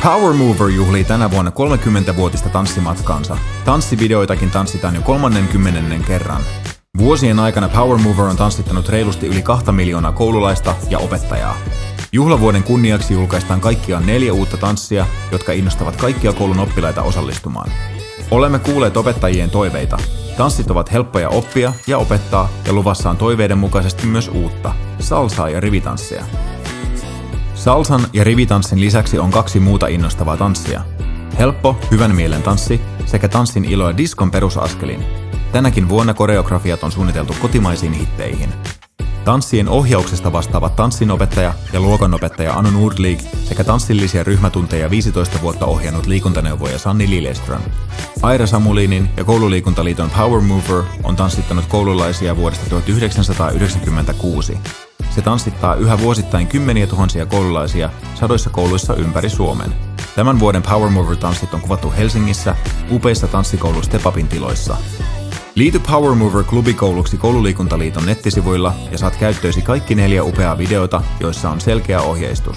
Power Mover juhlii tänä vuonna 30-vuotista tanssimatkaansa. Tanssivideoitakin tanssitaan jo 30. kerran. Vuosien aikana Power Mover on tanssittanut reilusti yli 2 miljoonaa koululaista ja opettajaa. Juhlavuoden kunniaksi julkaistaan kaikkiaan 4 uutta tanssia, jotka innostavat kaikkia koulun oppilaita osallistumaan. Olemme kuulleet opettajien toiveita. Tanssit ovat helppoja oppia ja opettaa ja luvassa on toiveiden mukaisesti myös uutta, salsaa ja rivitanssia. Salsan ja rivitanssin lisäksi on 2 muuta innostavaa tanssia. Helppo, hyvän mielen tanssi sekä tanssin ilo ja diskon perusaskelin. Tänäkin vuonna koreografiat on suunniteltu kotimaisiin hitteihin. Tanssien ohjauksesta vastaavat tanssinopettaja ja luokanopettaja Anu Nordlig sekä tanssillisia ryhmätunteja 15 vuotta ohjannut liikuntaneuvoja Sanni Lilleström. Aira Samulinin ja Koululiikuntaliiton Power Mover on tanssittanut koululaisia vuodesta 1996. Se tanssittaa yhä vuosittain kymmeniä tuhansia koululaisia sadoissa kouluissa ympäri Suomen. Tämän vuoden Power Mover-tanssit on kuvattu Helsingissä upeissa tanssikoulun Step Upin tiloissa. Liity Power Mover-klubikouluksi Koululiikuntaliiton nettisivuilla ja saat käyttöösi kaikki 4 upeaa videota, joissa on selkeä ohjeistus.